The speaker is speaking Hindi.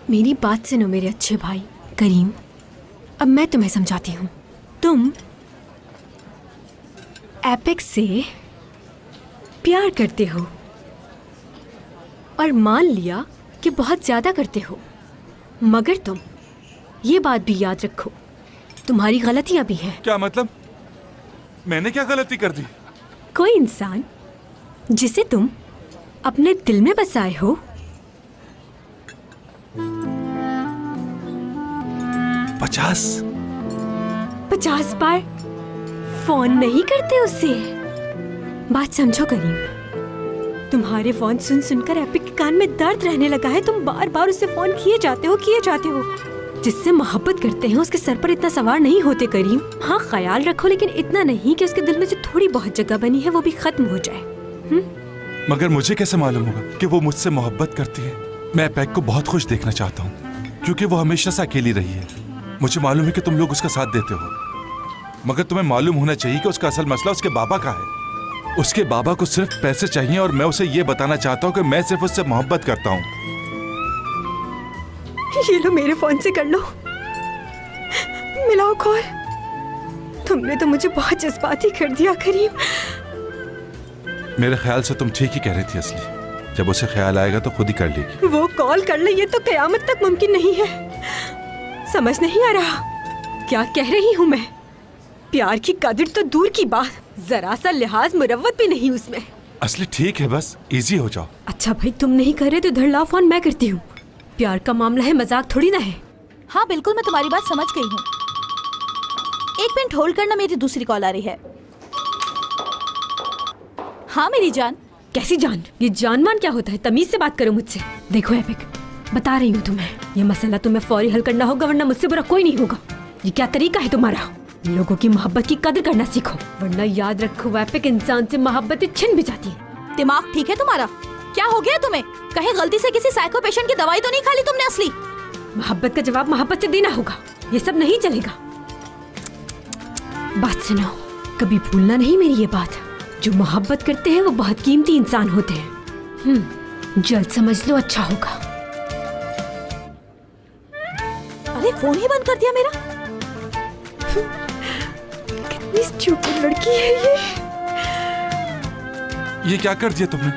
मेरी बात सुनो मेरे अच्छे भाई करीम। अब मैं तुम्हें समझाती हूँ। तुम एपेक्स से प्यार करते हो और मान लिया कि बहुत ज्यादा करते हो, मगर तुम ये बात भी याद रखो तुम्हारी गलतियां भी हैं। क्या मतलब? मैंने क्या गलती कर दी? कोई इंसान जिसे तुम अपने दिल में बसाए हो, 50 बार फोन नहीं करते उससे। बात समझो करीम, तुम्हारे फोन सुन सुनकर एपिक के कान में दर्द रहने लगा है। तुम बार बार उससे फोन किए जाते हो। जिससे मोहब्बत करते हैं उसके सर पर इतना सवार नहीं होते करीम। हाँ, ख्याल रखो, लेकिन इतना नहीं कि उसके दिल में जो थोड़ी बहुत जगह बनी है वो भी खत्म हो जाए। मगर मुझे कैसे मालूम होगा कि वो मुझसे मोहब्बत करती है? मैं एपेक को बहुत खुश देखना चाहता हूँ, क्योंकि वो हमेशा से अकेली रही है। मुझे मालूम है कि तुम लोग उसका साथ देते हो, मगर तुम्हें मालूम होना चाहिए कि उसका असल मसला उसके बाबा का है। उसके बाबा को सिर्फ पैसे चाहिए और मैं उसे ये बताना चाहता हूँ कि मैं सिर्फ उससे मोहब्बत करता हूँ। ये लो, मेरे फोन से कर लो, मिलाओ कॉल। तुमने तो मुझे बहुत जज्बाती कर दिया करीम। मेरे ख्याल से तुम ठीक ही कह रही थी असली। जब उसे ख्याल आएगा तो खुद ही कर लेगी। वो कॉल कर ले, ये तो कयामत तक मुमकिन नहीं है। समझ नहीं आ रहा क्या कह रही हूँ मैं। प्यार की कदर तो दूर की बात, जरा सा लिहाज मुरव्वत भी नहीं उसमें। असली ठीक है, बस इजी हो जाओ। अच्छा भाई, तुम नहीं कर रहे तो इधर लाओ फोन, मैं करती हूँ। प्यार का मामला है, मजाक थोड़ी ना है। हाँ बिल्कुल, मैं तुम्हारी बात समझ गई हूँ। एक मिनट होल्ड करना, मेरी दूसरी कॉल आ रही है। हाँ मेरी जान। कैसी जान? ये जानमान क्या होता है? तमीज से बात करो मुझसे। देखो एपिक, बता रही हूँ तुम्हें, ये मसला तुम्हें फौरी हल करना होगा, वरना मुझसे बुरा कोई नहीं होगा। ये क्या तरीका है तुम्हारा? लोगों की मोहब्बत की कदर करना सीखो, वरना याद रखो एपिक, इंसान से मोहब्बत छिन भी जाती है। दिमाग ठीक है तुम्हारा? क्या हो गया तुम्हें? कहीं गलती से किसी साइको पेशेंट की दवाई तो नहीं खा ली तुमने असली? मोहब्बत का जवाब मोहब्बत से देना होगा, ये सब नहीं चलेगा। बात सुनो, कभी भूलना नहीं मेरी ये बात। जो मोहब्बत करते हैं वो बहुत कीमती इंसान होते हैं। जल्द समझ लो, अच्छा होगा। अरे फोन ही बंद कर दिया मेरा। कितनी स्टूपिड लड़की है ये। ये क्या कर दिया तुमने?